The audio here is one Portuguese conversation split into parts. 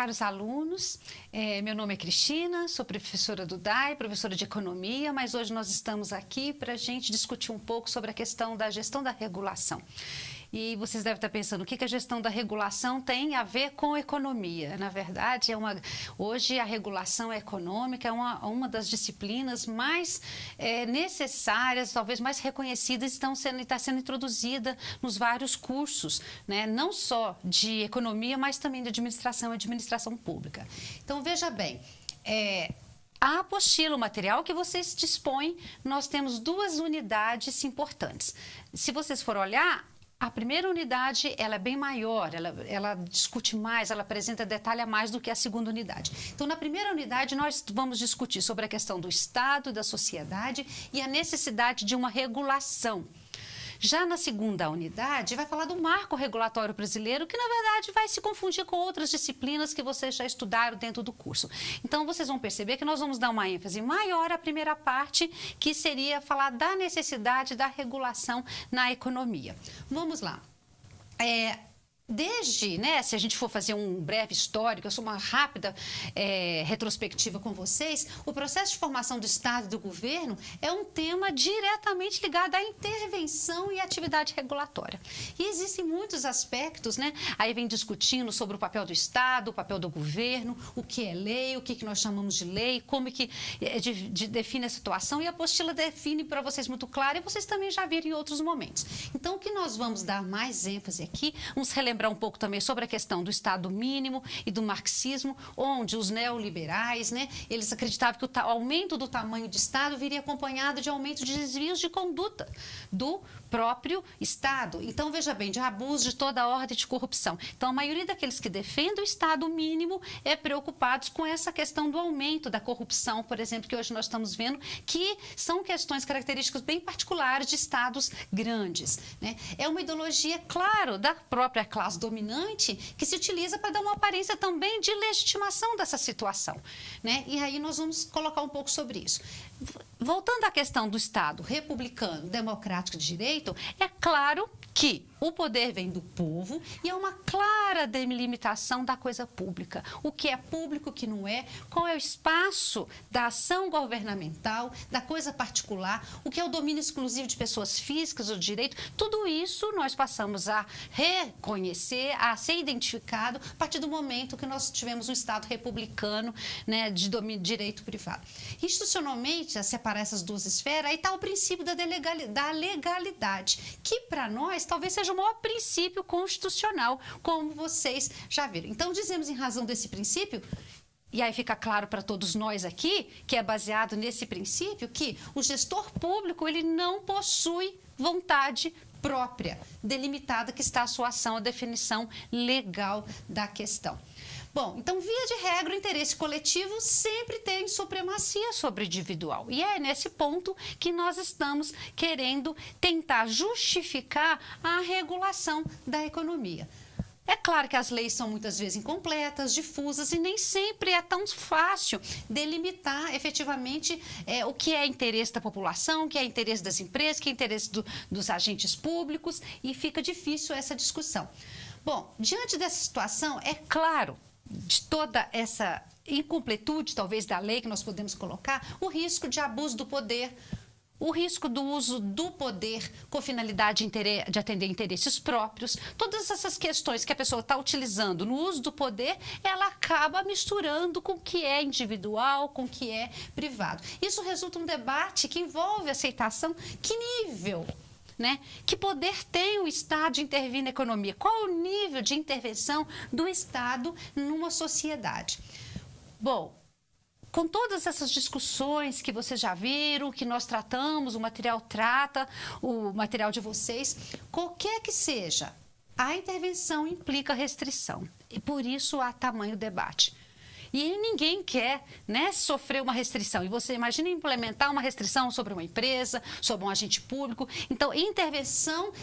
Caros alunos, meu nome é Cristina, sou professora do DAI, professora de Economia, mas hoje nós estamos aqui para a gente discutir um pouco sobre a questão da gestão da regulação. E vocês devem estar pensando, o que a gestão da regulação tem a ver com economia? Na verdade, hoje a regulação econômica é uma das disciplinas mais necessárias, talvez mais reconhecidas, está sendo introduzida nos vários cursos, né? Não só de economia, mas também de administração e administração pública. Então, veja bem, a apostila, o material que vocês dispõem, nós temos duas unidades importantes. Se vocês forem olhar, a primeira unidade, ela é bem maior, ela discute mais, ela apresenta, detalha mais do que a segunda unidade. Então, na primeira unidade, nós vamos discutir sobre a questão do Estado, da sociedade e a necessidade de uma regulação. Já na segunda unidade, vai falar do marco regulatório brasileiro, que na verdade vai se confundir com outras disciplinas que vocês já estudaram dentro do curso. Então, vocês vão perceber que nós vamos dar uma ênfase maior à primeira parte, que seria falar da necessidade da regulação na economia. Vamos lá. Se a gente for fazer um breve histórico, eu sou uma rápida retrospectiva com vocês, o processo de formação do Estado e do governo é um tema diretamente ligado à intervenção e atividade regulatória. E existem muitos aspectos, né? Aí vem discutindo sobre o papel do Estado, o papel do governo, o que é lei, o que nós chamamos de lei, como que define a situação, e a apostila define para vocês muito claro, e vocês também já viram em outros momentos. Então, o que nós vamos dar mais ênfase aqui, vamos relembrar um pouco também sobre a questão do Estado mínimo e do marxismo, onde os neoliberais, né, eles acreditavam que o aumento do tamanho do Estado viria acompanhado de aumento de desvios de conduta do próprio Estado. Então, veja bem, de abuso de toda a ordem de corrupção. Então, a maioria daqueles que defendem o Estado mínimo é preocupados com essa questão do aumento da corrupção, por exemplo, que hoje nós estamos vendo, que são questões características bem particulares de Estados grandes, né? É uma ideologia, claro, da própria classe dominante que se utiliza para dar uma aparência também de legitimação dessa situação, né? E aí nós vamos colocar um pouco sobre isso. Voltando à questão do Estado republicano, democrático de direito, é claro que o poder vem do povo e é uma clara delimitação da coisa pública. O que é público, o que não é, qual é o espaço da ação governamental, da coisa particular, o que é o domínio exclusivo de pessoas físicas, o direito, tudo isso nós passamos a reconhecer, a ser identificado a partir do momento que nós tivemos um Estado republicano, né, de domínio de direito privado. Institucionalmente, a separar essas duas esferas, aí está o princípio da legalidade, que para nós talvez seja o maior princípio constitucional, como vocês já viram. Então, dizemos em razão desse princípio, e aí fica claro para todos nós aqui, que é baseado nesse princípio, que o gestor público ele não possui vontade própria, delimitada que está a sua ação, a definição legal da questão. Bom, então, via de regra, o interesse coletivo sempre tem supremacia sobre o individual. E é nesse ponto que nós estamos querendo tentar justificar a regulação da economia. É claro que as leis são muitas vezes incompletas, difusas e nem sempre é tão fácil delimitar efetivamente o que é interesse da população, o que é interesse das empresas, o que é interesse dos agentes públicos, e fica difícil essa discussão. Bom, diante dessa situação, é claro, de toda essa incompletude, talvez, da lei que nós podemos colocar, o risco de abuso do poder, o risco do uso do poder com finalidade de atender interesses próprios, todas essas questões que a pessoa está utilizando no uso do poder, ela acaba misturando com o que é individual, com o que é privado. Isso resulta em um debate que envolve aceitação, que nível, né? Que poder tem o Estado de intervir na economia? Qual o nível de intervenção do Estado numa sociedade? Bom, com todas essas discussões que vocês já viram, que nós tratamos, o material trata, o material de vocês, qualquer que seja, a intervenção implica restrição. E por isso há tamanho debate. E ninguém quer, né, sofrer uma restrição. E você imagina implementar uma restrição sobre uma empresa, sobre um agente público. Então, intervenção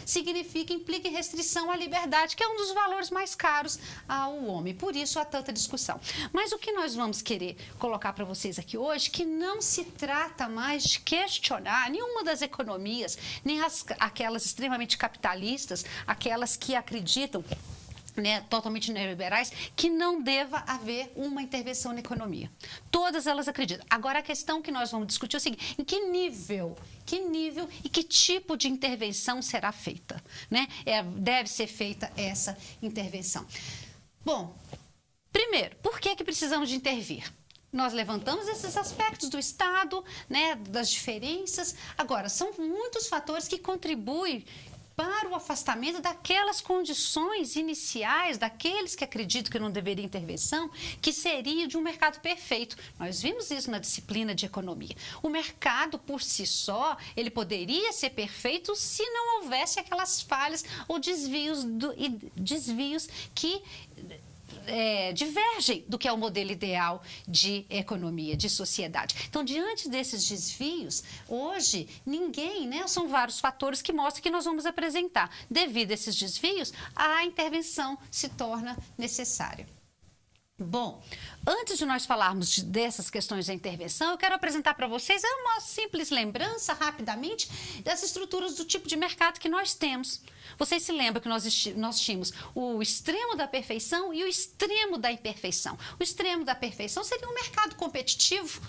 implica restrição à liberdade, que é um dos valores mais caros ao homem. Por isso há tanta discussão. Mas o que nós vamos querer colocar para vocês aqui hoje, que não se trata mais de questionar nenhuma das economias, nem aquelas extremamente capitalistas, aquelas que acreditam né, totalmente neoliberais, que não deva haver uma intervenção na economia. Todas elas acreditam. Agora, a questão que nós vamos discutir é o seguinte: em que nível e que tipo de intervenção será feita, né? Deve ser feita essa intervenção. Bom, primeiro, por que precisamos de intervir? Nós levantamos esses aspectos do Estado, né, das diferenças. Agora, são muitos fatores que contribuem para o afastamento daquelas condições iniciais, daqueles que acreditam que não deveria intervenção, que seria de um mercado perfeito. Nós vimos isso na disciplina de economia. O mercado, por si só, ele poderia ser perfeito se não houvesse aquelas falhas ou desvios que divergem do que é o modelo ideal de economia, de sociedade. Então, diante desses desvios, hoje, ninguém, né, são vários fatores que mostram que nós vamos apresentar. Devido a esses desvios, a intervenção se torna necessária. Bom, antes de nós falarmos dessas questões da intervenção, eu quero apresentar para vocês uma simples lembrança, rapidamente, das estruturas do tipo de mercado que nós temos. Vocês se lembram que nós tínhamos o extremo da perfeição e o extremo da imperfeição. O extremo da perfeição seria um mercado competitivo.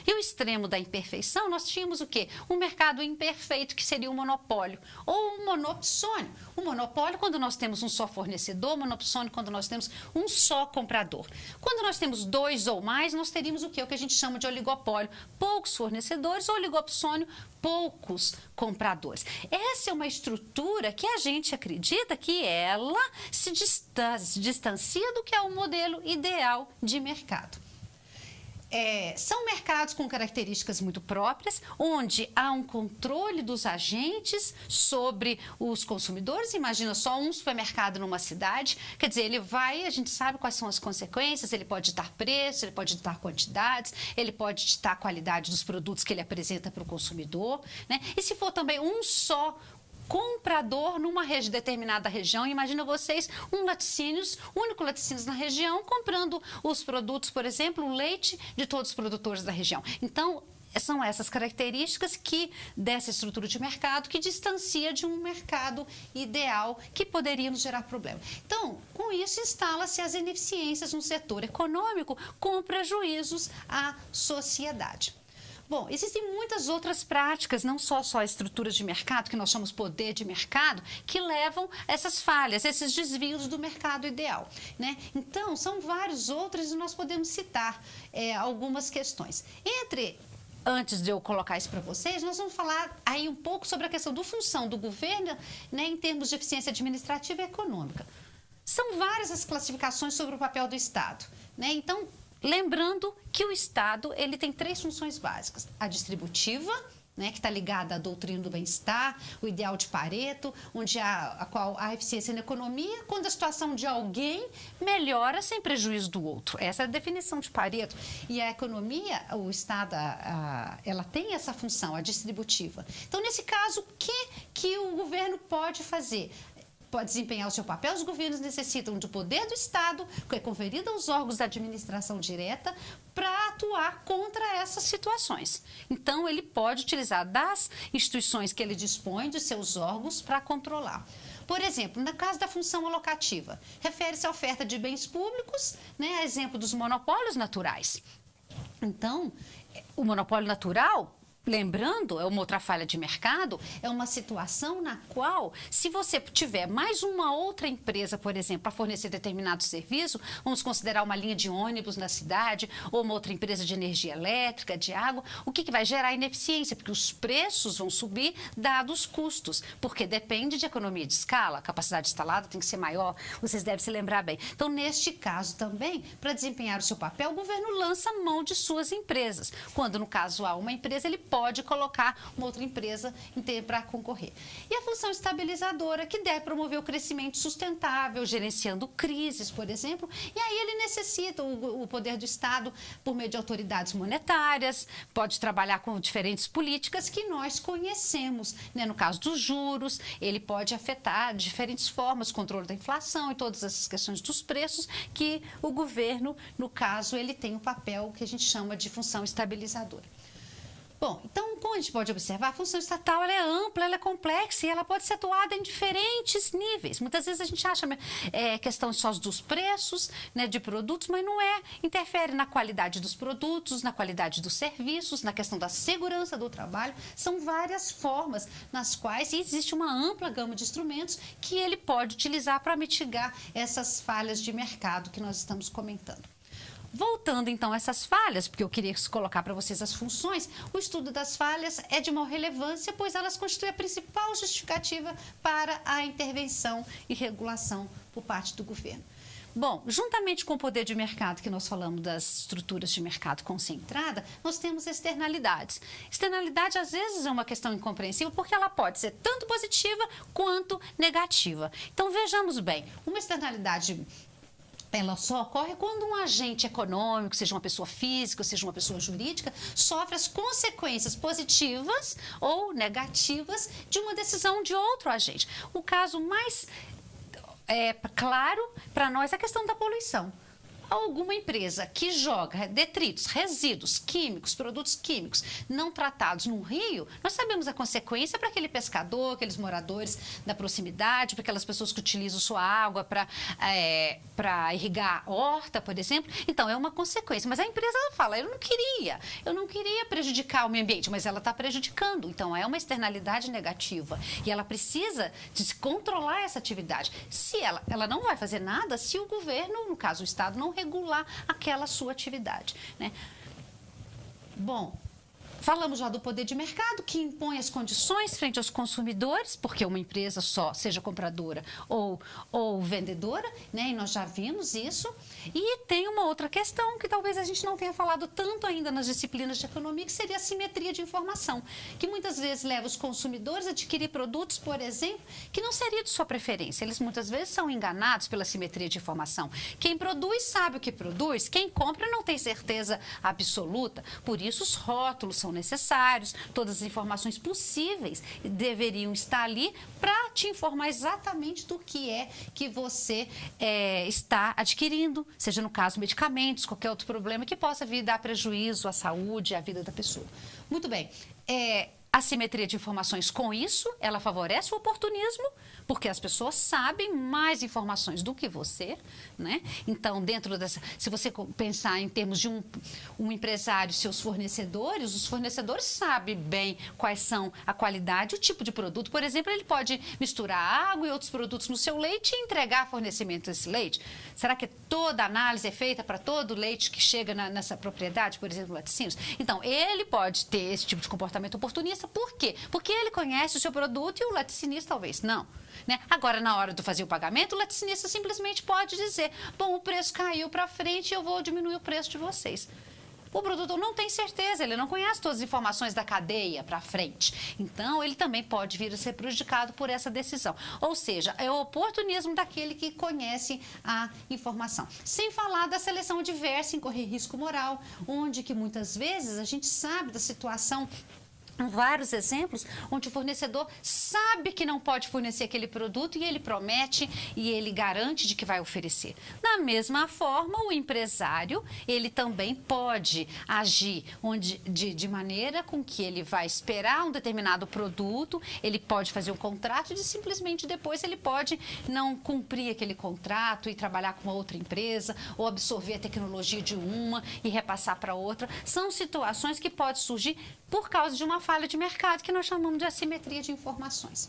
E o extremo da imperfeição, nós tínhamos o quê? Um mercado imperfeito, que seria o monopólio, ou um monopsônio. O monopólio, quando nós temos um só fornecedor, o monopsônio, quando nós temos um só comprador. Quando nós temos dois ou mais, nós teríamos o quê? O que a gente chama de oligopólio. Poucos fornecedores, oligopsônio, poucos compradores. Essa é uma estrutura que a gente acredita que ela se distancia do que é o modelo ideal de mercado. São mercados com características muito próprias, onde há um controle dos agentes sobre os consumidores. Imagina só um supermercado numa cidade, quer dizer, a gente sabe quais são as consequências, ele pode ditar preço, ele pode ditar quantidades, ele pode ditar a qualidade dos produtos que ele apresenta para o consumidor, né? E se for também um só comprador numa determinada região, imagina vocês um único laticínios na região, comprando os produtos, por exemplo, o leite de todos os produtores da região. Então, são essas características dessa estrutura de mercado que distancia de um mercado ideal que poderia nos gerar problema. Então, com isso, instala-se as ineficiências no setor econômico com prejuízos à sociedade. Bom, existem muitas outras práticas, não só estruturas de mercado, que nós chamamos poder de mercado, que levam essas falhas, esses desvios do mercado ideal, né? Então, são vários outros e nós podemos citar algumas questões. Antes de eu colocar isso para vocês, nós vamos falar aí um pouco sobre a questão da função do governo, né, em termos de eficiência administrativa e econômica. São várias as classificações sobre o papel do Estado, né? Então, lembrando que o Estado ele tem três funções básicas: a distributiva, né, que está ligada à doutrina do bem-estar, o ideal de Pareto, onde a eficiência na economia, quando a situação de alguém melhora sem prejuízo do outro. Essa é a definição de Pareto. E a economia, o Estado, ela tem essa função, a distributiva. Então, nesse caso, o que o governo pode fazer? Pode desempenhar o seu papel. Os governos necessitam do poder do Estado, que é conferido aos órgãos da administração direta, para atuar contra essas situações. Então, ele pode utilizar das instituições que ele dispõe, de seus órgãos, para controlar. Por exemplo, no caso da função alocativa, refere-se à oferta de bens públicos, né, a exemplo dos monopólios naturais. Então, o monopólio natural, lembrando, é uma outra falha de mercado, é uma situação na qual, se você tiver mais uma outra empresa, por exemplo, para fornecer determinado serviço, vamos considerar uma linha de ônibus na cidade, ou uma outra empresa de energia elétrica, de água, o que vai gerar ineficiência? Porque os preços vão subir dados os custos, porque depende de economia de escala, a capacidade instalada tem que ser maior, vocês devem se lembrar bem. Então, neste caso também, para desempenhar o seu papel, o governo lança mão de suas empresas. Quando, no caso, há uma empresa, ele pode colocar uma outra empresa para concorrer. E a função estabilizadora, que deve promover o crescimento sustentável, gerenciando crises, por exemplo, e aí ele necessita o poder do Estado por meio de autoridades monetárias, pode trabalhar com diferentes políticas que nós conhecemos, né? No caso dos juros, ele pode afetar de diferentes formas, controle da inflação e todas essas questões dos preços, que o governo, no caso, ele tem o papel que a gente chama de função estabilizadora. Bom, então, como a gente pode observar, a função estatal ela é ampla, ela é complexa e ela pode ser atuada em diferentes níveis. Muitas vezes a gente acha questão só dos preços, né, de produtos, mas não é. Interfere na qualidade dos produtos, na qualidade dos serviços, na questão da segurança do trabalho. São várias formas nas quais existe uma ampla gama de instrumentos que ele pode utilizar para mitigar essas falhas de mercado que nós estamos comentando. Voltando, então, a essas falhas, porque eu queria colocar para vocês as funções, o estudo das falhas é de maior relevância, pois elas constituem a principal justificativa para a intervenção e regulação por parte do governo. Bom, juntamente com o poder de mercado, que nós falamos das estruturas de mercado concentrada, nós temos externalidades. Externalidade, às vezes, é uma questão incompreensível, porque ela pode ser tanto positiva quanto negativa. Então, vejamos bem, uma externalidade ela só ocorre quando um agente econômico, seja uma pessoa física, seja uma pessoa jurídica, sofre as consequências positivas ou negativas de uma decisão de outro agente. O caso mais claro para nós é a questão da poluição. Alguma empresa que joga detritos, resíduos químicos, produtos químicos não tratados no rio, nós sabemos a consequência para aquele pescador, aqueles moradores da proximidade, para aquelas pessoas que utilizam sua água para irrigar a horta, por exemplo. Então, é uma consequência. Mas a empresa ela fala, eu não queria prejudicar o meio ambiente, mas ela está prejudicando. Então, é uma externalidade negativa. E ela precisa de controlar essa atividade. Se ela não vai fazer nada se o governo, no caso o Estado, não regular aquela sua atividade, né? Bom, falamos já do poder de mercado, que impõe as condições frente aos consumidores, porque uma empresa só, seja compradora ou vendedora, né? E nós já vimos isso. E tem uma outra questão que talvez a gente não tenha falado tanto ainda nas disciplinas de economia, que seria a simetria de informação, que muitas vezes leva os consumidores a adquirir produtos, por exemplo, que não seria de sua preferência. Eles muitas vezes são enganados pela simetria de informação. Quem produz sabe o que produz, quem compra não tem certeza absoluta. Por isso os rótulos são necessários, todas as informações possíveis deveriam estar ali para te informar exatamente do que é que você está adquirindo, seja no caso medicamentos, qualquer outro problema que possa vir dar prejuízo à saúde, à vida da pessoa. Muito bem. A simetria de informações, com isso, ela favorece o oportunismo, porque as pessoas sabem mais informações do que você, né? Então, dentro dessa, se você pensar em termos de um empresário, seus fornecedores, os fornecedores sabem bem quais são a qualidade, o tipo de produto. Por exemplo, ele pode misturar água e outros produtos no seu leite e entregar fornecimento desse leite. Será que toda a análise é feita para todo o leite que chega nessa propriedade, por exemplo, laticínios? Então, ele pode ter esse tipo de comportamento oportunista. Por quê? Porque ele conhece o seu produto e o laticinista talvez não. Né? Agora, na hora de fazer o pagamento, o laticinista simplesmente pode dizer, bom, o preço caiu para frente e eu vou diminuir o preço de vocês. O produtor não tem certeza, ele não conhece todas as informações da cadeia para frente. Então, ele também pode vir a ser prejudicado por essa decisão. Ou seja, é o oportunismo daquele que conhece a informação. Sem falar da seleção adversa em correr risco moral, onde que muitas vezes a gente sabe da situação. Vários exemplos onde o fornecedor sabe que não pode fornecer aquele produto e ele promete e ele garante de que vai oferecer. Da mesma forma, o empresário, ele também pode agir de maneira com que ele vai esperar um determinado produto, ele pode fazer um contrato e simplesmente depois ele pode não cumprir aquele contrato e trabalhar com uma outra empresa ou absorver a tecnologia de uma e repassar para outra. São situações que podem surgir por causa de uma falha de mercado, que nós chamamos de assimetria de informações.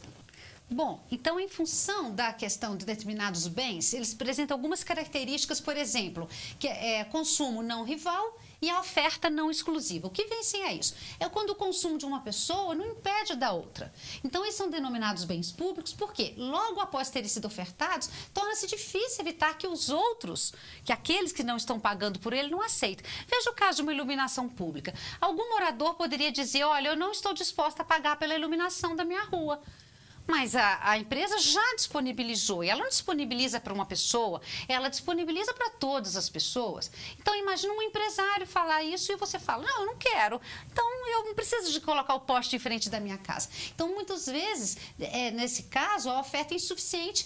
Bom, então, em função da questão de determinados bens, eles apresentam algumas características, por exemplo, que é consumo não rival e a oferta não exclusiva. O que vencem a isso? É quando o consumo de uma pessoa não impede da outra. Então, eles são denominados bens públicos porque, logo após terem sido ofertados, torna-se difícil evitar que os outros, que aqueles que não estão pagando por ele, não aceitem. Veja o caso de uma iluminação pública. Algum morador poderia dizer, olha, eu não estou disposta a pagar pela iluminação da minha rua. Mas a empresa já disponibilizou, e ela não disponibiliza para uma pessoa, ela disponibiliza para todas as pessoas. Então, imagina um empresário falar isso e você fala, não, eu não quero, então eu não preciso de colocar o poste em frente da minha casa. Então, muitas vezes, nesse caso, a oferta é insuficiente,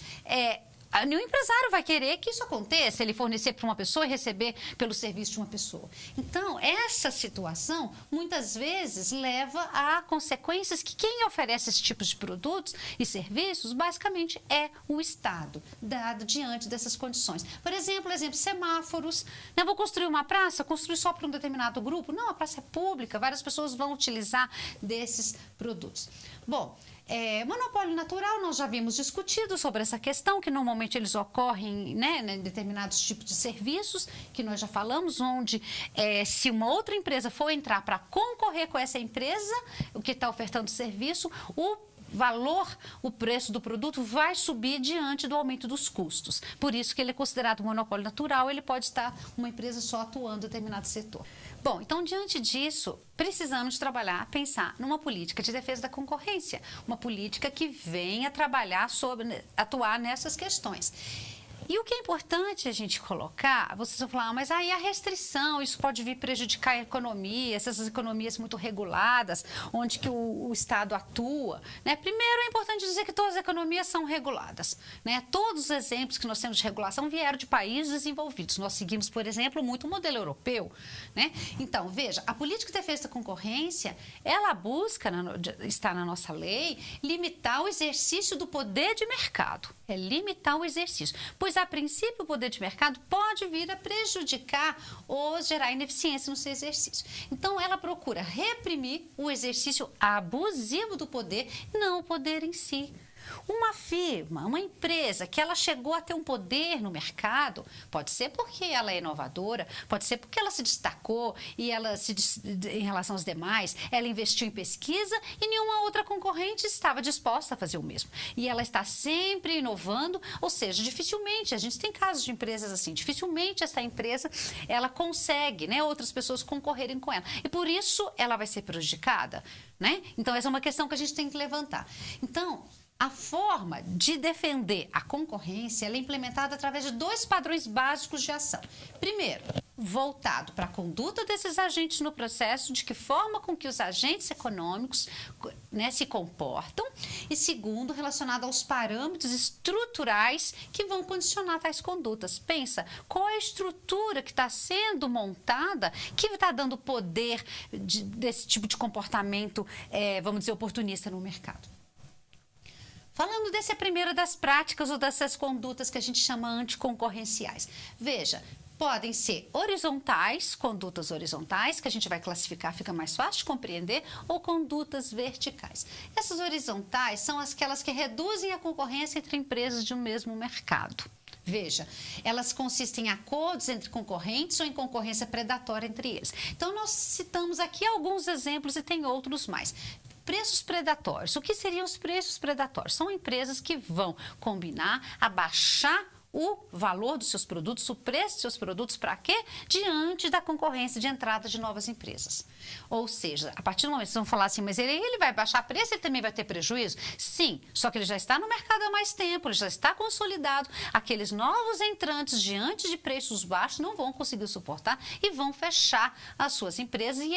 nenhum empresário vai querer que isso aconteça, ele fornecer para uma pessoa e receber pelo serviço de uma pessoa. Então, essa situação, muitas vezes, leva a consequências que quem oferece esse tipo de produtos e serviços, basicamente, é o Estado, dado diante dessas condições. Por exemplo, semáforos. Eu vou construir uma praça, construir só para um determinado grupo? Não, a praça é pública, várias pessoas vão utilizar desses produtos. Bom, monopólio natural, nós já vimos discutido sobre essa questão, que normalmente eles ocorrem, né, em determinados tipos de serviços, que nós já falamos, onde se uma outra empresa for entrar para concorrer com essa empresa, o que está ofertando serviço, o preço do produto vai subir diante do aumento dos custos. Por isso que ele é considerado monopólio natural, ele pode estar uma empresa só atuando em determinado setor. Bom, então, diante disso, precisamos trabalhar, pensar numa política de defesa da concorrência, uma política que venha atuar nessas questões. E o que é importante a gente colocar, vocês vão falar, mas aí a restrição, isso pode vir prejudicar a economia, essas economias muito reguladas, onde que o Estado atua, né? Primeiro, é importante dizer que todas as economias são reguladas, né? Todos os exemplos que nós temos de regulação vieram de países desenvolvidos. Nós seguimos, por exemplo, muito o modelo europeu, né? Então, veja, a política de defesa da concorrência, ela busca, está na nossa lei, limitar o exercício do poder de mercado. É limitar o exercício. Pois, a princípio, o poder de mercado pode vir a prejudicar ou gerar ineficiência no seu exercício. Então, ela procura reprimir o exercício abusivo do poder, não o poder em si. Uma firma, uma empresa que ela chegou a ter um poder no mercado, pode ser porque ela é inovadora, pode ser porque ela se destacou e em relação aos demais, ela investiu em pesquisa e nenhuma outra concorrente estava disposta a fazer o mesmo. E ela está sempre inovando, ou seja, dificilmente, a gente tem casos de empresas assim, dificilmente essa empresa, ela consegue, né, outras pessoas concorrerem com ela. E por isso ela vai ser prejudicada, né? Então, essa é uma questão que a gente tem que levantar. Então, a forma de defender a concorrência ela é implementada através de 2 padrões básicos de ação. Primeiro, voltado para a conduta desses agentes no processo, de que forma com que os agentes econômicos, né, se comportam. E segundo, relacionado aos parâmetros estruturais que vão condicionar tais condutas. Pensa, qual é a estrutura que está sendo montada que está dando poder desse tipo de comportamento, vamos dizer, oportunista no mercado. Falando dessa primeira das práticas ou dessas condutas que a gente chama anticoncorrenciais. Veja, podem ser horizontais, condutas horizontais, que a gente vai classificar, fica mais fácil de compreender, ou condutas verticais. Essas horizontais são aquelas que reduzem a concorrência entre empresas de um mesmo mercado. Veja, elas consistem em acordos entre concorrentes ou em concorrência predatória entre eles. Então, nós citamos aqui alguns exemplos e tem outros mais. Preços predatórios. O que seriam os preços predatórios? São empresas que vão combinar, abaixar o valor dos seus produtos, o preço dos seus produtos, para quê? Diante da concorrência de entrada de novas empresas. Ou seja, a partir do momento que vocês vão falar assim, mas ele vai baixar preço, ele também vai ter prejuízo? Sim, só que ele já está no mercado há mais tempo, ele já está consolidado. Aqueles novos entrantes, diante de preços baixos, não vão conseguir suportar e vão fechar as suas empresas e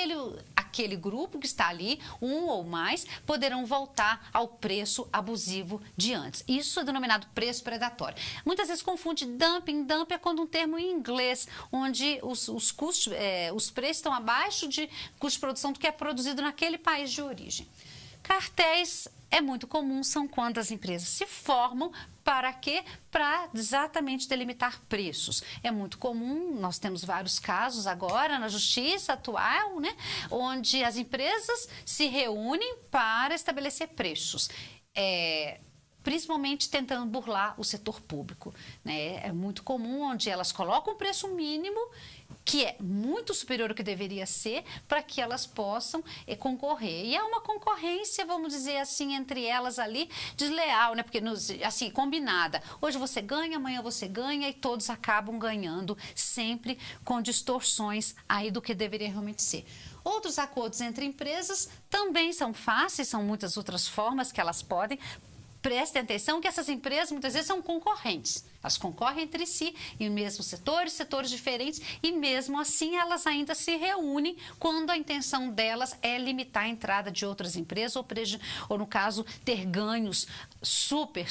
aquele grupo que está ali, um ou mais, poderão voltar ao preço abusivo de antes. Isso é denominado preço predatório. Muitas vezes confunde dumping. Dumping é quando um termo em inglês, onde os custos, os preços estão abaixo de custo de produção do que é produzido naquele país de origem. Cartéis é muito comum, são quando as empresas se formam para quê? Para exatamente delimitar preços. É muito comum, nós temos vários casos agora na justiça atual, né, onde as empresas se reúnem para estabelecer preços. Principalmente tentando burlar o setor público, né? É muito comum onde elas colocam um preço mínimo, que é muito superior ao que deveria ser, para que elas possam concorrer. E é uma concorrência, vamos dizer assim, entre elas ali, desleal, né? Porque, assim, combinada. Hoje você ganha, amanhã você ganha e todos acabam ganhando, sempre com distorções aí do que deveria realmente ser. Outros acordos entre empresas também são fáceis, são muitas outras formas que elas podem. Prestem atenção que essas empresas muitas vezes são concorrentes. Elas concorrem entre si em mesmos setores diferentes, e mesmo assim elas ainda se reúnem quando a intenção delas é limitar a entrada de outras empresas ou no caso, ter ganhos super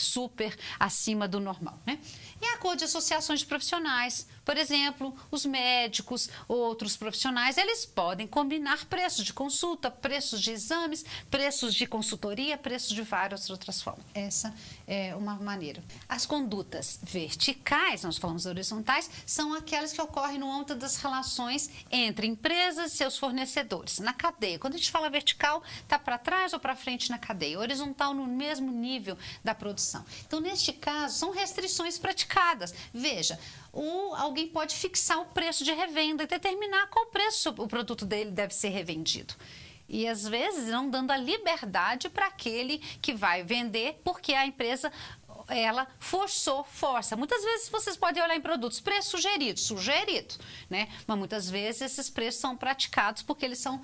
acima do normal, né? E acordo de associações de profissionais, por exemplo, os médicos, outros profissionais, eles podem combinar preços de consulta, preços de exames, preços de consultoria, preços de várias outras formas. Essa é uma maneira. As condutas verticais, nós falamos horizontais, são aquelas que ocorrem no âmbito das relações entre empresas e seus fornecedores, na cadeia. Quando a gente fala vertical, está para trás ou para frente na cadeia. Horizontal, no mesmo nível da produção. Então, neste caso, são restrições praticadas. Veja, alguém pode fixar o preço de revenda e determinar qual preço o produto dele deve ser revendido. E, às vezes, não dando a liberdade para aquele que vai vender, porque a empresa, ela força. Muitas vezes vocês podem olhar em produtos, preço sugerido, né? Mas muitas vezes esses preços são praticados porque eles são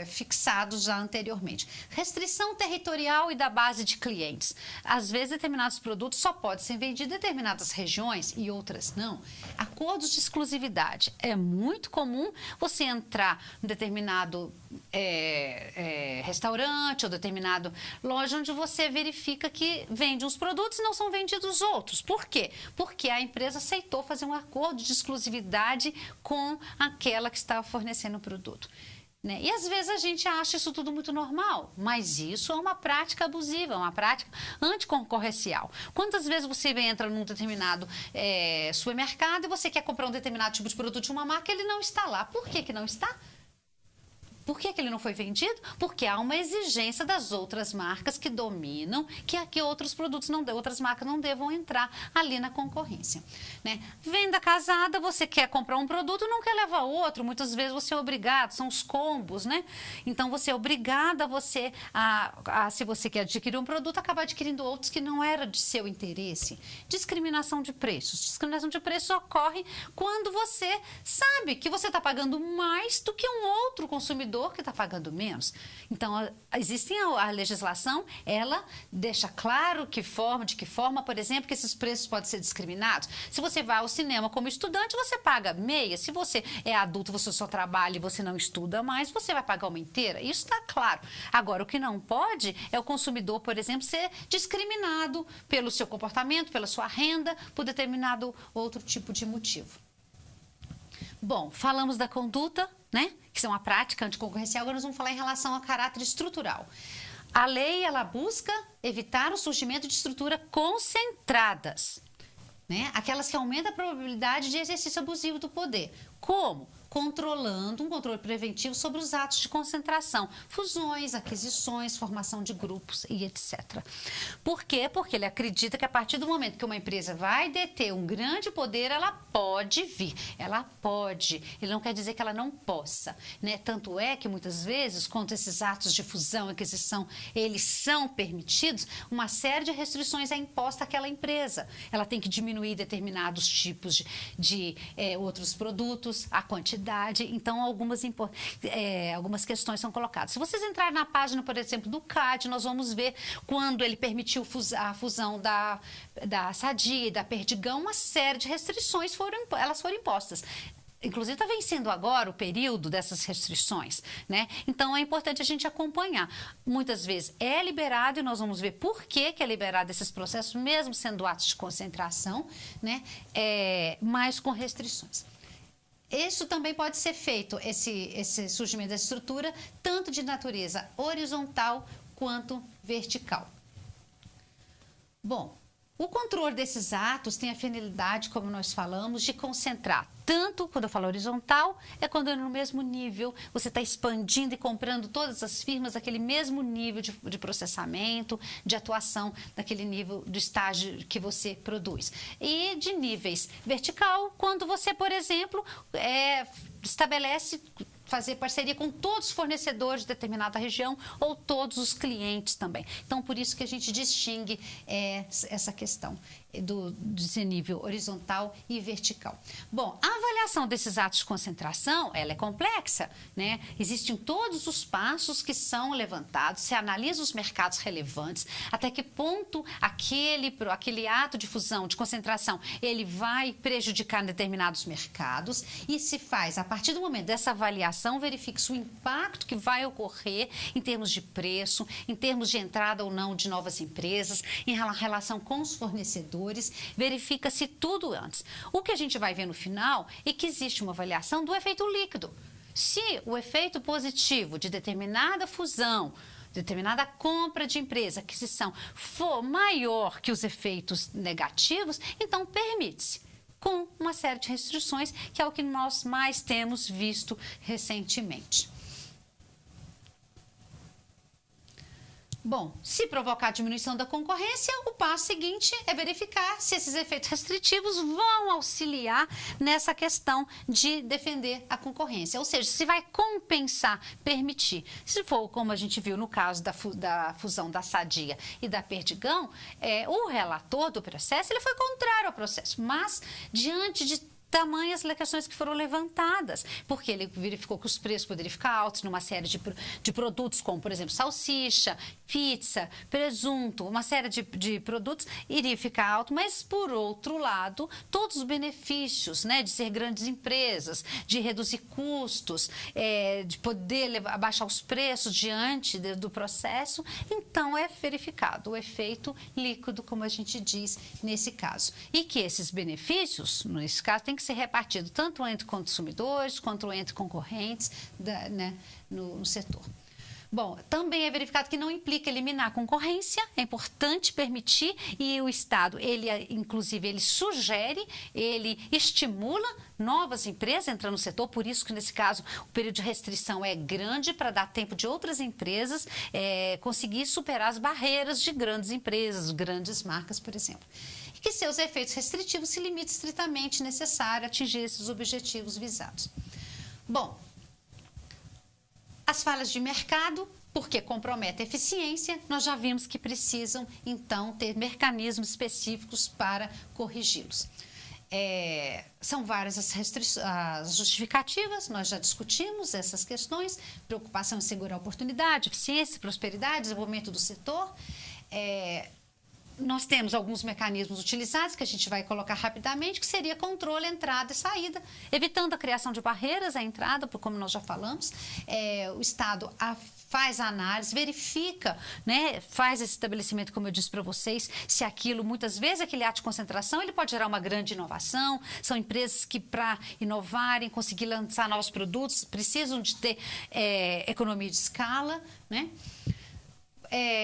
fixados já anteriormente. Restrição territorial e da base de clientes. Às vezes determinados produtos só podem ser vendidos em determinadas regiões e outras não. Acordos de exclusividade. É muito comum você entrar em determinado restaurante ou determinado loja onde você verifica que vende uns produtos e não são vendidos outros. Por quê? Porque a empresa aceitou fazer um acordo de exclusividade com aquela que estava fornecendo o produto, né? E às vezes a gente acha isso tudo muito normal, mas isso é uma prática abusiva, uma prática anticoncorrencial. Quantas vezes você entra num determinado supermercado e você quer comprar um determinado tipo de produto de uma marca e ele não está lá? Por que não está? Por que ele não foi vendido? Porque há uma exigência das outras marcas que dominam, que aqui outros produtos outras marcas não devam entrar ali na concorrência, né? Venda casada, você quer comprar um produto, não quer levar outro, muitas vezes você é obrigado, são os combos, né? Então você é obrigada se você quer adquirir um produto, acabar adquirindo outros que não era de seu interesse. Discriminação de preços. Discriminação de preços ocorre quando você sabe que você está pagando mais do que um outro consumidor que está pagando menos. Então, a legislação, ela deixa claro de que forma, por exemplo, que esses preços podem ser discriminados. Se você vai ao cinema como estudante, você paga meia. Se você é adulto, você só trabalha e você não estuda mais, você vai pagar uma inteira. Isso está claro. Agora, o que não pode é o consumidor, por exemplo, ser discriminado pelo seu comportamento, pela sua renda, por determinado outro tipo de motivo. Bom, falamos da conduta, né? Que é uma prática anticoncorrencial. Agora nós vamos falar em relação ao caráter estrutural. A lei, ela busca evitar o surgimento de estruturas concentradas, né? Aquelas que aumentam a probabilidade de exercício abusivo do poder. Como? Controlando um controle preventivo sobre os atos de concentração, fusões, aquisições, formação de grupos e etc. Por quê? Porque ele acredita que a partir do momento que uma empresa vai deter um grande poder, ela pode vir, ela pode. Ele não quer dizer que ela não possa, né? Tanto é que muitas vezes, quando esses atos de fusão e aquisição, eles são permitidos, uma série de restrições é imposta àquela empresa. Ela tem que diminuir determinados tipos de outros produtos, a quantidade. Então, algumas questões são colocadas. Se vocês entrarem na página, por exemplo, do CAD, nós vamos ver quando ele permitiu a fusão da Sadia e da Perdigão, uma série de restrições foram impostas. Inclusive, está vencendo agora o período dessas restrições, né? Então, é importante a gente acompanhar. Muitas vezes é liberado, e nós vamos ver por que é liberado esses processos, mesmo sendo atos de concentração, né? Mas com restrições. Isso também pode ser feito, esse surgimento da estrutura, tanto de natureza horizontal quanto vertical. Bom, o controle desses atos tem a finalidade, como nós falamos, de concentrar. Tanto, quando eu falo horizontal, é quando é no mesmo nível, você está expandindo e comprando todas as firmas daquele mesmo nível de processamento, de atuação, daquele nível do estágio que você produz. E de níveis vertical, quando você, por exemplo, estabelece fazer parceria com todos os fornecedores de determinada região ou todos os clientes também. Então, por isso que a gente distingue essa questão. desse nível horizontal e vertical. Bom, a avaliação desses atos de concentração, ela é complexa, né? Existem todos os passos que são levantados, se analisa os mercados relevantes, até que ponto aquele ato de fusão, de concentração, ele vai prejudicar determinados mercados e se faz, a partir do momento dessa avaliação, verifica-se o impacto que vai ocorrer em termos de preço, em termos de entrada ou não de novas empresas, em relação com os fornecedores, verifica-se tudo antes. O que a gente vai ver no final é que existe uma avaliação do efeito líquido. Se o efeito positivo de determinada fusão, determinada compra de empresa, aquisição, for maior que os efeitos negativos, então permite-se, com uma série de restrições, que é o que nós mais temos visto recentemente. Bom, se provocar diminuição da concorrência, o passo seguinte é verificar se esses efeitos restritivos vão auxiliar nessa questão de defender a concorrência. Ou seja, se vai compensar, permitir. Se for, como a gente viu no caso da fusão da Sadia e da Perdigão, o relator do processo ele foi contrário ao processo, mas diante de tamanhas questões que foram levantadas, porque ele verificou que os preços poderiam ficar altos numa série de produtos, como, por exemplo, salsicha, pizza, presunto, uma série de produtos iria ficar alto, mas, por outro lado, todos os benefícios, né, de ser grandes empresas, de reduzir custos, de poder abaixar os preços diante do processo, então é verificado o efeito líquido, como a gente diz nesse caso. E que esses benefícios, nesse caso, tem que ser repartido tanto entre consumidores quanto entre concorrentes no setor. Bom, também é verificado que não implica eliminar a concorrência, é importante permitir e o Estado, inclusive, ele sugere, ele estimula novas empresas entrando no setor, por isso que nesse caso o período de restrição é grande para dar tempo de outras empresas conseguir superar as barreiras de grandes empresas, grandes marcas, por exemplo. Que seus efeitos restritivos se limitem estritamente necessário a atingir esses objetivos visados. Bom, as falhas de mercado, porque comprometem a eficiência, nós já vimos que precisam, então, ter mecanismos específicos para corrigi-los. São várias as justificativas, nós já discutimos essas questões, preocupação em segurar a oportunidade, eficiência, prosperidade, desenvolvimento do setor. Nós temos alguns mecanismos utilizados que a gente vai colocar rapidamente, que seria controle, entrada e saída, evitando a criação de barreiras à entrada, como nós já falamos. O Estado faz a análise, verifica, né, faz esse estabelecimento, como eu disse para vocês, se aquilo, muitas vezes, aquele ato de concentração, ele pode gerar uma grande inovação. São empresas que, para inovarem, conseguir lançar novos produtos, precisam de ter economia de escala, né?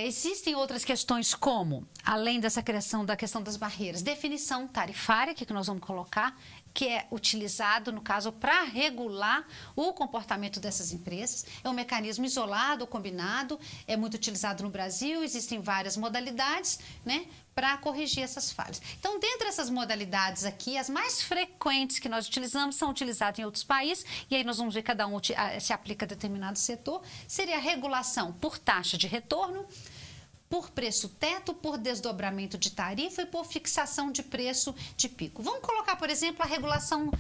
Existem outras questões como, além dessa criação da questão das barreiras, definição tarifária, que nós vamos colocar, que é utilizado, no caso, para regular o comportamento dessas empresas. É um mecanismo isolado ou combinado, é muito utilizado no Brasil, existem várias modalidades, né, para corrigir essas falhas. Então, dentre essas modalidades aqui, as mais frequentes que nós utilizamos são utilizadas em outros países, e aí nós vamos ver cada um se aplica a determinado setor, seria a regulação por taxa de retorno, por preço teto, por desdobramento de tarifa e por fixação de preço de pico. Vamos colocar, por exemplo, a regulação,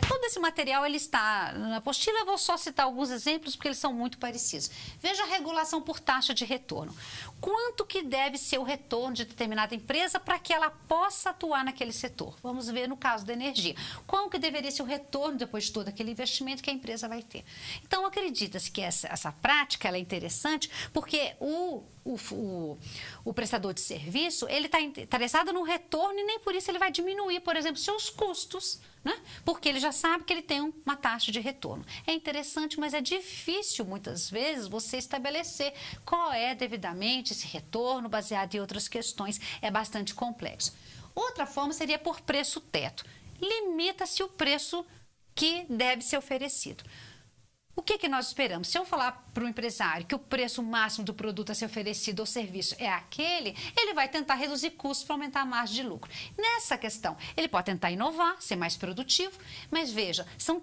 todo esse material ele está na apostila, eu vou só citar alguns exemplos porque eles são muito parecidos. Veja a regulação por taxa de retorno. Quanto que deve ser o retorno de determinada empresa para que ela possa atuar naquele setor? Vamos ver no caso da energia. Qual que deveria ser o retorno depois de todo aquele investimento que a empresa vai ter? Então, acredita-se que essa prática ela é interessante porque o prestador de serviço, ele está interessado no retorno e nem por isso ele vai diminuir, por exemplo, seus custos, né? Porque ele já sabe que ele tem uma taxa de retorno. É interessante, mas é difícil, muitas vezes, você estabelecer qual é devidamente esse retorno baseado em outras questões. É bastante complexo. Outra forma seria por preço teto. Limita-se o preço que deve ser oferecido. O que nós esperamos? Se eu falar para o empresário que o preço máximo do produto a ser oferecido ou serviço é aquele, ele vai tentar reduzir custos para aumentar a margem de lucro. Nessa questão, ele pode tentar inovar, ser mais produtivo, mas veja, são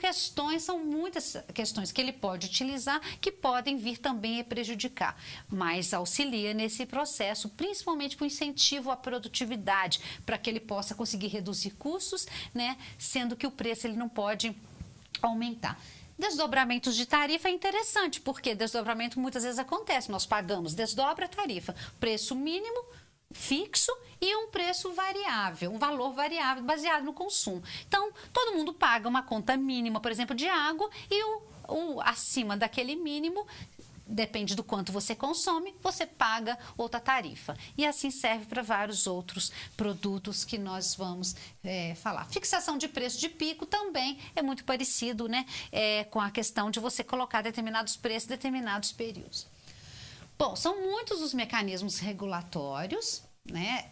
muitas questões que ele pode utilizar que podem vir também a prejudicar, mas auxilia nesse processo, principalmente para o incentivo à produtividade, para que ele possa conseguir reduzir custos, né, sendo que o preço ele não pode aumentar. Desdobramentos de tarifa é interessante, porque desdobramento muitas vezes acontece. Nós pagamos, desdobra a tarifa, preço mínimo, fixo e um preço variável, um valor variável baseado no consumo. Então, todo mundo paga uma conta mínima, por exemplo, de água e o acima daquele mínimo, depende do quanto você consome, você paga outra tarifa. E assim serve para vários outros produtos que nós vamos falar. Fixação de preço de pico também é muito parecido, né, com a questão de você colocar determinados preços em determinados períodos. Bom, são muitos os mecanismos regulatórios, né?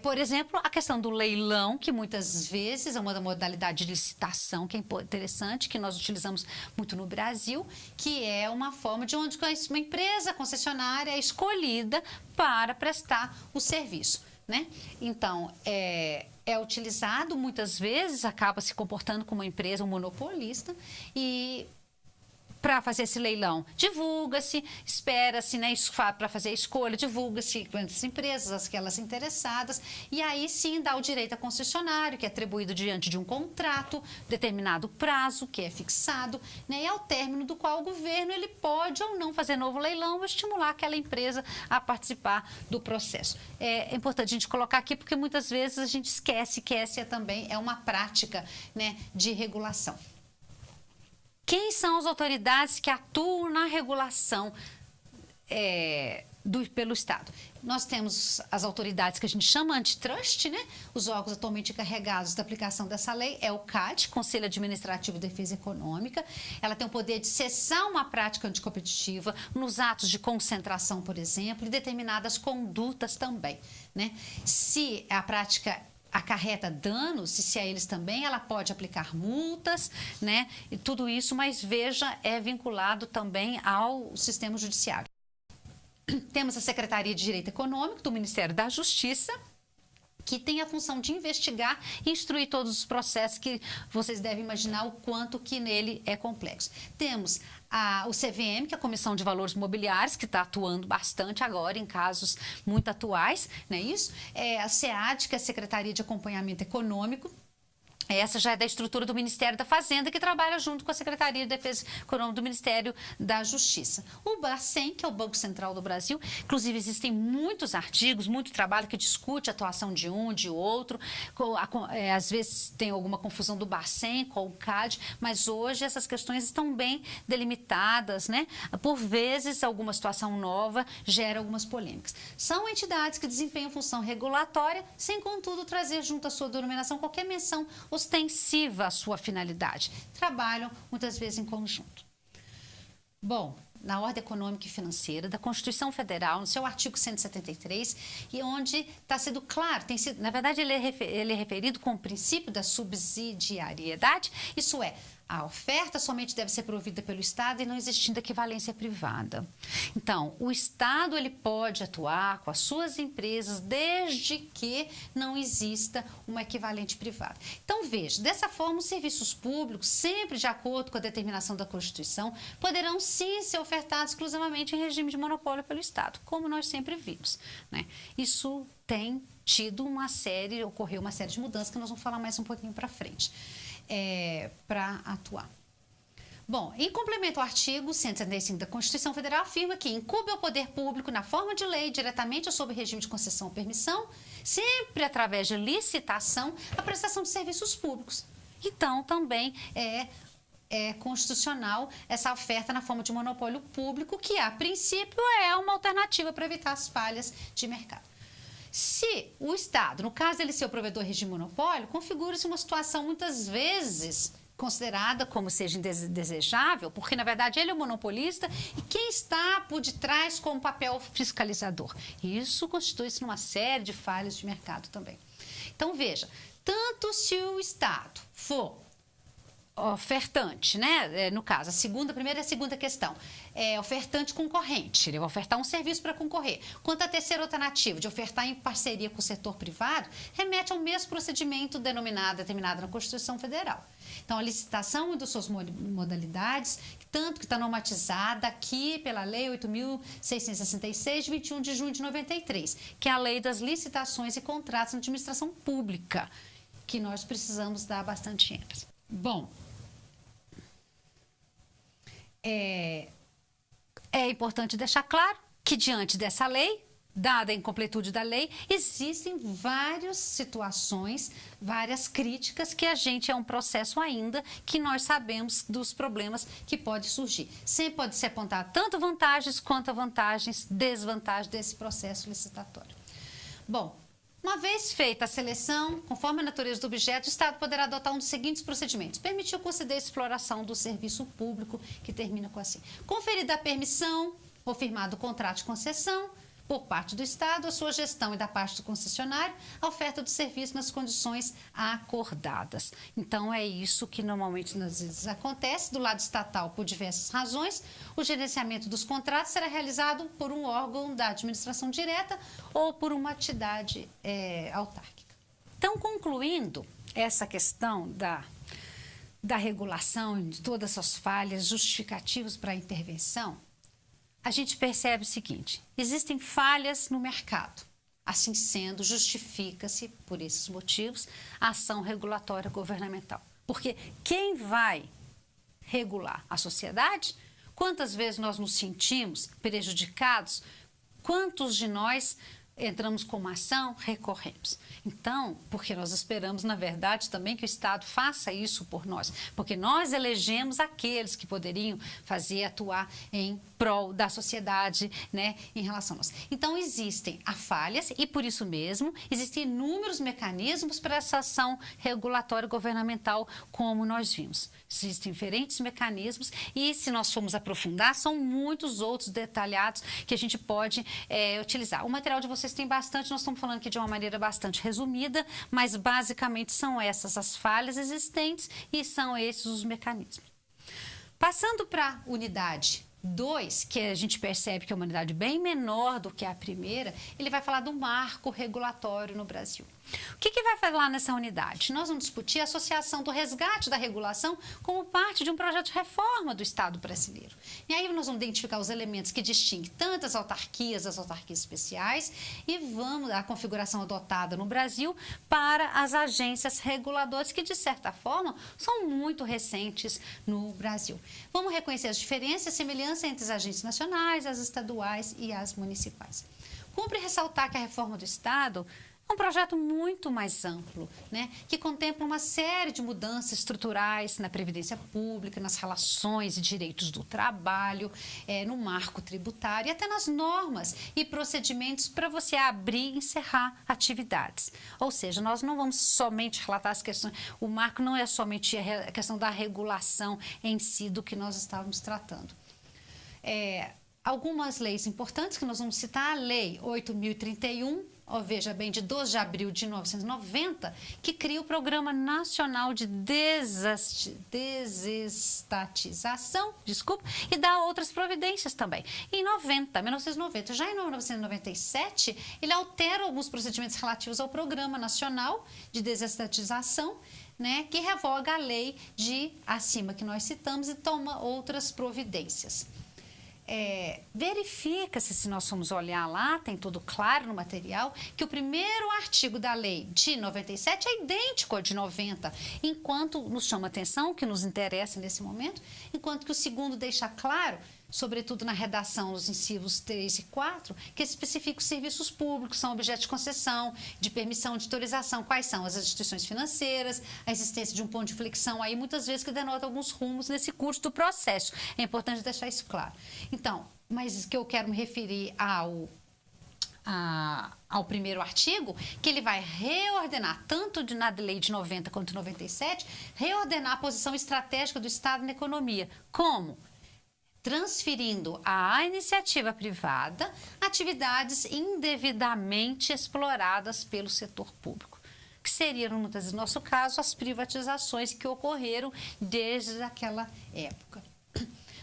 Por exemplo, a questão do leilão, que muitas vezes é uma modalidade de licitação que é interessante, que nós utilizamos muito no Brasil, que é uma forma de onde uma empresa concessionária é escolhida para prestar o serviço, né? Então, é utilizado muitas vezes, acaba se comportando como uma empresa, um monopolista, e para fazer esse leilão, divulga-se, espera-se, né, para fazer a escolha, divulga-se quantas empresas, aquelas interessadas, e aí sim dá o direito ao concessionário, que é atribuído diante de um contrato, determinado prazo, que é fixado, né, e ao término do qual o governo ele pode ou não fazer novo leilão ou estimular aquela empresa a participar do processo. É importante a gente colocar aqui, porque muitas vezes a gente esquece que essa também é uma prática, né, de regulação. Quem são as autoridades que atuam na regulação pelo Estado? Nós temos as autoridades que a gente chama antitrust, né? Os órgãos atualmente encarregados da aplicação dessa lei é o CAD, Conselho Administrativo de Defesa Econômica. Ela tem o poder de cessar uma prática anticompetitiva nos atos de concentração, por exemplo, e determinadas condutas também, né? Se a prática acarreta danos, se a eles também, ela pode aplicar multas, né? E tudo isso, mas veja, é vinculado também ao sistema judiciário. Temos a Secretaria de Direito Econômico do Ministério da Justiça, que tem a função de investigar e instruir todos os processos que vocês devem imaginar o quanto que nele é complexo. Temos o CVM, que é a Comissão de Valores Mobiliários, que está atuando bastante agora em casos muito atuais, não é isso? A SEAD, que é a Secretaria de Acompanhamento Econômico. Essa já é da estrutura do Ministério da Fazenda, que trabalha junto com a Secretaria de Defesa Econômica do Ministério da Justiça. O Bacen, que é o Banco Central do Brasil, inclusive existem muitos artigos, muito trabalho que discute a atuação de um, de outro. Às vezes tem alguma confusão do Bacen com o CAD, mas hoje essas questões estão bem delimitadas, né? Por vezes, alguma situação nova gera algumas polêmicas. São entidades que desempenham função regulatória, sem, contudo, trazer junto à sua denominação qualquer menção ostensiva à sua finalidade. Trabalham muitas vezes em conjunto. Bom, na ordem econômica e financeira da Constituição Federal, no seu artigo 173, e onde está sendo claro, na verdade ele é referido com o princípio da subsidiariedade, isso é, a oferta somente deve ser provida pelo Estado e não existindo equivalência privada. Então, o Estado ele pode atuar com as suas empresas desde que não exista uma equivalente privada. Então, veja, dessa forma, os serviços públicos, sempre de acordo com a determinação da Constituição, poderão sim ser ofertados exclusivamente em regime de monopólio pelo Estado, como nós sempre vimos, né? Isso tem tido ocorreu uma série de mudanças que nós vamos falar mais um pouquinho para frente. Para atuar. Bom, em complemento ao artigo 175 da Constituição Federal, afirma que incumbe ao poder público, na forma de lei, diretamente ou sob regime de concessão ou permissão, sempre através de licitação, a prestação de serviços públicos. Então, também é constitucional essa oferta na forma de monopólio público, que, a princípio, é uma alternativa para evitar as falhas de mercado. Se o Estado, no caso ele ser o provedor de regime de monopólio, configura-se uma situação muitas vezes considerada como seja indesejável, porque na verdade ele é o monopolista e quem está por detrás com o papel fiscalizador. Isso constitui-se numa série de falhas de mercado também. Então veja, tanto se o Estado for ofertante, né? No caso, a primeira e a segunda questão. Ofertante concorrente, ele vai ofertar um serviço para concorrer. Quanto à terceira alternativa, de ofertar em parceria com o setor privado, remete ao mesmo procedimento determinado na Constituição Federal. Então, a licitação e das suas modalidades, tanto que está normatizada aqui pela Lei 8.666, de 21 de junho de 93, que é a Lei das Licitações e Contratos na Administração Pública, que nós precisamos dar bastante ênfase. Bom, é importante deixar claro que, diante dessa lei, dada a incompletude da lei, existem várias situações, várias críticas que a gente é um processo ainda que nós sabemos dos problemas que pode surgir. Sempre pode se apontar tanto vantagens quanto desvantagens desse processo licitatório. Bom, uma vez feita a seleção, conforme a natureza do objeto, o Estado poderá adotar um dos seguintes procedimentos. Permitir ou conceder a exploração do serviço público, que termina com assim. Conferida a permissão ou firmado o contrato de concessão por parte do Estado, a sua gestão e da parte do concessionário, a oferta do serviço nas condições acordadas. Então, é isso que normalmente, às vezes, acontece. Do lado estatal, por diversas razões, o gerenciamento dos contratos será realizado por um órgão da administração direta ou por uma entidade autárquica. Então, concluindo essa questão da regulação, de todas essas falhas justificativas para a intervenção, a gente percebe o seguinte: existem falhas no mercado. Assim sendo, justifica-se, por esses motivos, a ação regulatória governamental. Porque quem vai regular? A sociedade? Quantas vezes nós nos sentimos prejudicados? Quantos de nós entramos com uma ação, recorremos? Então, porque nós esperamos, na verdade, também que o Estado faça isso por nós, porque nós elegemos aqueles que poderiam atuar em prol da sociedade, né, em relação a nós. Então, existem falhas e, por isso mesmo, existem inúmeros mecanismos para essa ação regulatória governamental, como nós vimos. Existem diferentes mecanismos e, se nós formos aprofundar, são muitos outros detalhados que a gente pode utilizar. O material de vocês tem bastante, nós estamos falando aqui de uma maneira bastante resumida, mas basicamente são essas as falhas existentes e são esses os mecanismos. Passando para a unidade 2, que a gente percebe que é uma unidade bem menor do que a primeira, ele vai falar do marco regulatório no Brasil. O que vai falar nessa unidade? Nós vamos discutir a associação do resgate da regulação como parte de um projeto de reforma do Estado brasileiro. E aí nós vamos identificar os elementos que distinguem tanto as autarquias especiais e a configuração adotada no Brasil para as agências reguladoras que, de certa forma, são muito recentes no Brasil. Vamos reconhecer as diferenças e semelhanças entre as agências nacionais, as estaduais e as municipais. Cumpre ressaltar que a reforma do Estado é um projeto muito mais amplo, né, que contempla uma série de mudanças estruturais na previdência pública, nas relações e direitos do trabalho, no marco tributário e até nas normas e procedimentos para você abrir e encerrar atividades. Ou seja, nós não vamos somente relatar as questões, o marco não é somente a questão da regulação em si do que nós estávamos tratando. Algumas leis importantes que nós vamos citar: a Lei 8.031, veja bem, de 12 de abril de 1990, que cria o Programa Nacional de Desestatização, e dá outras providências também. Em 1990, já em 1997, ele altera alguns procedimentos relativos ao Programa Nacional de Desestatização, né, que revoga a lei acima que nós citamos e toma outras providências. Verifica-se, se nós formos olhar lá, tem tudo claro no material, que o primeiro artigo da lei de 97 é idêntico ao de 90, enquanto nos chama atenção, que nos interessa nesse momento, enquanto que o segundo deixa claro, sobretudo na redação dos incisos 3 e 4, que especifica os serviços públicos, são objeto de concessão, de permissão, de autorização. Quais são? As instituições financeiras, a existência de um ponto de inflexão aí, muitas vezes, que denota alguns rumos nesse curso do processo. É importante deixar isso claro. Então, mas que eu quero me referir ao primeiro artigo, que ele vai reordenar, tanto na lei de 90 quanto de 97, reordenar a posição estratégica do Estado na economia. Como? Transferindo à iniciativa privada atividades indevidamente exploradas pelo setor público. O que seriam, muitas vezes, no nosso caso, as privatizações que ocorreram desde aquela época.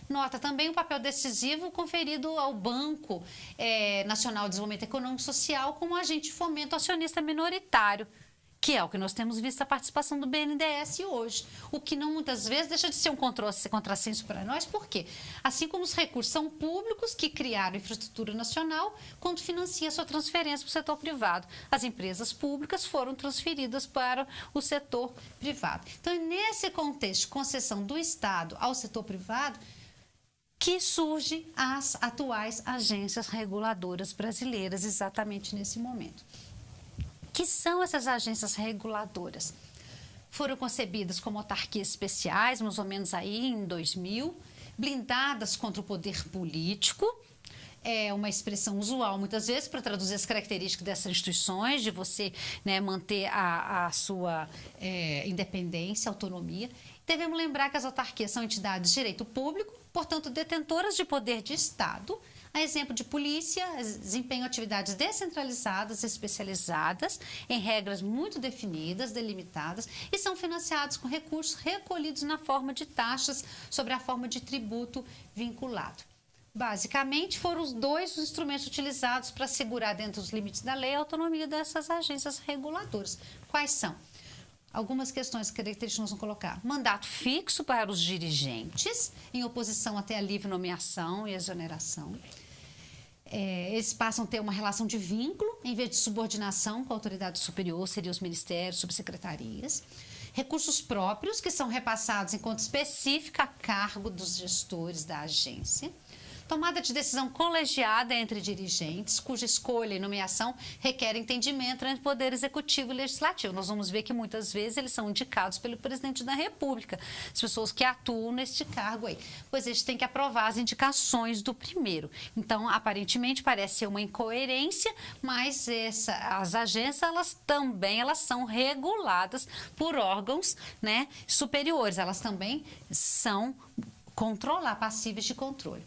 Nota também o papel decisivo conferido ao Banco Nacional de Desenvolvimento Econômico e Social como agente de fomento acionista minoritário, que é o que nós temos visto a participação do BNDES hoje, o que não muitas vezes deixa de ser um contrassenso para nós, por quê? Assim como os recursos são públicos que criaram infraestrutura nacional, quando financia sua transferência para o setor privado. As empresas públicas foram transferidas para o setor privado. Então, nesse contexto de concessão do Estado ao setor privado, que surgem as atuais agências reguladoras brasileiras, exatamente nesse momento. Que são essas agências reguladoras? Foram concebidas como autarquias especiais, mais ou menos aí em 2000, blindadas contra o poder político. É uma expressão usual, muitas vezes, para traduzir as características dessas instituições, de você, né, manter a sua independência, autonomia. Devemos lembrar que as autarquias são entidades de direito público, portanto, detentoras de poder de Estado. A exemplo de polícia, desempenham atividades descentralizadas, especializadas, em regras muito definidas, delimitadas, e são financiados com recursos recolhidos na forma de taxas sobre a forma de tributo vinculado. Basicamente, foram os dois instrumentos utilizados para assegurar, dentro dos limites da lei, a autonomia dessas agências reguladoras. Quais são? Algumas questões características nós vamos colocar. Mandato fixo para os dirigentes, em oposição até a livre nomeação e exoneração. Eles passam a ter uma relação de vínculo, em vez de subordinação com a autoridade superior, seriam os ministérios, subsecretarias. Recursos próprios, que são repassados em conta específica a cargo dos gestores da agência. Tomada de decisão colegiada entre dirigentes, cuja escolha e nomeação requer entendimento entre o Poder Executivo e Legislativo. Nós vamos ver que muitas vezes eles são indicados pelo Presidente da República, as pessoas que atuam neste cargo aí, pois eles têm que aprovar as indicações do primeiro. Então, aparentemente, parece ser uma incoerência, mas as agências, elas são reguladas por órgãos, né, superiores. Elas também são passíveis de controle.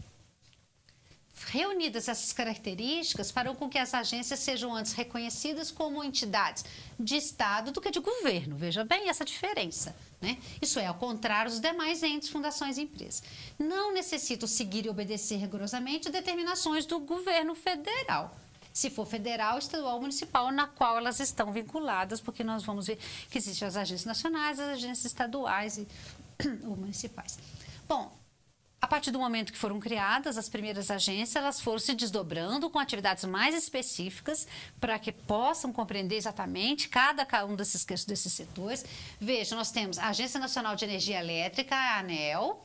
Reunidas essas características, farão com que as agências sejam antes reconhecidas como entidades de Estado do que de governo. Veja bem essa diferença, né? Isso é, ao contrário dos demais entes, fundações e empresas. Não necessitam seguir e obedecer rigorosamente determinações do governo federal. Se for federal, estadual ou municipal, na qual elas estão vinculadas, porque nós vamos ver que existem as agências nacionais, as agências estaduais ou municipais. Bom, a partir do momento que foram criadas as primeiras agências, elas foram se desdobrando com atividades mais específicas para que possam compreender exatamente cada um desses setores. Veja, nós temos a Agência Nacional de Energia Elétrica, a ANEEL,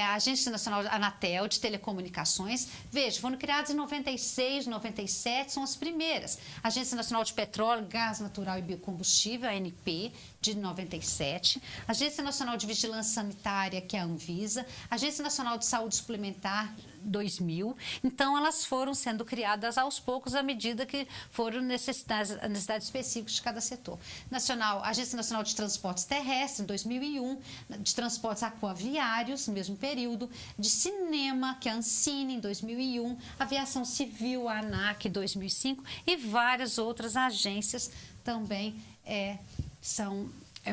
a Agência Nacional Anatel de Telecomunicações. Veja, foram criadas em 96, 97, são as primeiras. A Agência Nacional de Petróleo, Gás Natural e Biocombustível, a ANP, de 97. A Agência Nacional de Vigilância Sanitária, que é a Anvisa. A Agência Nacional de Saúde Suplementar, 2000. Então, elas foram sendo criadas aos poucos à medida que foram necessidades específicas de cada setor. Agência Nacional de Transportes Terrestres, 2001, de Transportes Aquaviários, no mesmo período, de Cinema, que é a Ancine, em 2001, Aviação Civil, a ANAC, em 2005, e várias outras agências também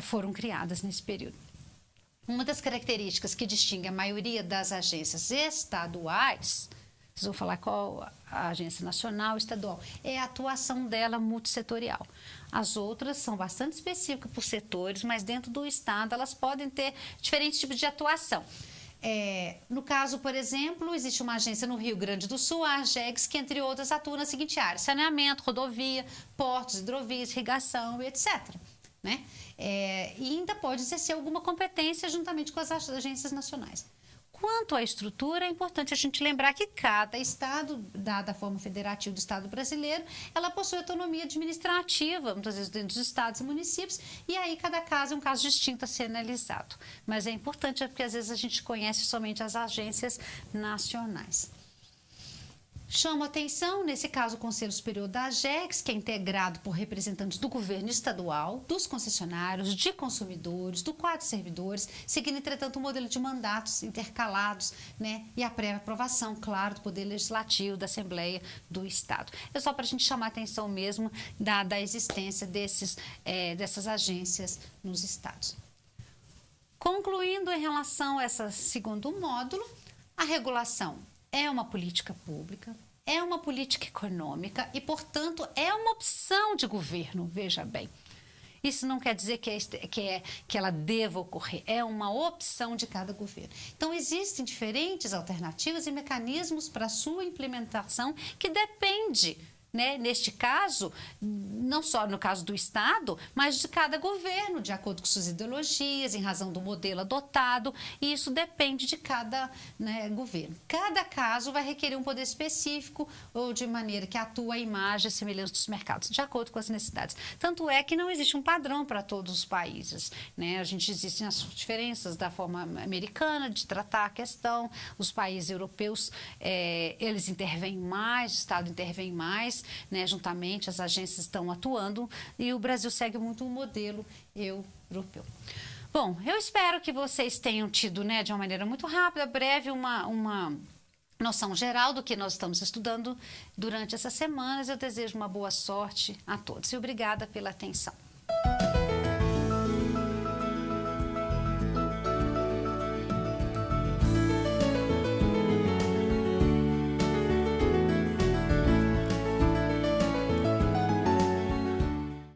foram criadas nesse período. Uma das características que distingue a maioria das agências estaduais, vocês vão falar qual a agência nacional, estadual, é a atuação dela multissetorial. As outras são bastante específicas por setores, mas dentro do Estado elas podem ter diferentes tipos de atuação. No caso, por exemplo, existe uma agência no Rio Grande do Sul, a AGEGS, que, entre outras, atua na seguinte área: saneamento, rodovia, portos, hidrovias, irrigação e etc., né? E ainda pode exercer alguma competência juntamente com as agências nacionais. Quanto à estrutura, é importante a gente lembrar que cada estado, dada a forma federativa do Estado brasileiro, ela possui autonomia administrativa, muitas vezes dentro dos estados e municípios, e aí cada caso é um caso distinto a ser analisado. Mas é importante porque às vezes a gente conhece somente as agências nacionais. Chamo atenção, nesse caso, o Conselho Superior da AGEX, que é integrado por representantes do governo estadual, dos concessionários, de consumidores, do quadro de servidores, seguindo, entretanto, um modelo de mandatos intercalados, né, e a prévia aprovação, claro, do Poder Legislativo, da Assembleia do Estado. É só para a gente chamar a atenção mesmo da existência dessas agências nos estados. Concluindo em relação a esse segundo módulo, a regulação é uma política pública, é uma política econômica e, portanto, é uma opção de governo, veja bem. Isso não quer dizer que ela deva ocorrer, é uma opção de cada governo. Então, existem diferentes alternativas e mecanismos para a sua implementação que depende, né, neste caso, não só no caso do Estado, mas de cada governo, de acordo com suas ideologias, em razão do modelo adotado, e isso depende de cada, né, governo. Cada caso vai requerer um poder específico ou de maneira que atua a imagem semelhante dos mercados, de acordo com as necessidades. Tanto é que não existe um padrão para todos os países, né? Existem as diferenças da forma americana de tratar a questão, os países europeus, eles intervêm mais, o Estado intervém mais, né, juntamente as agências estão atuando e o Brasil segue muito o modelo europeu. Bom, eu espero que vocês tenham tido, né, de uma maneira muito rápida, breve, uma noção geral do que nós estamos estudando durante essas semanas. Eu desejo uma boa sorte a todos e obrigada pela atenção.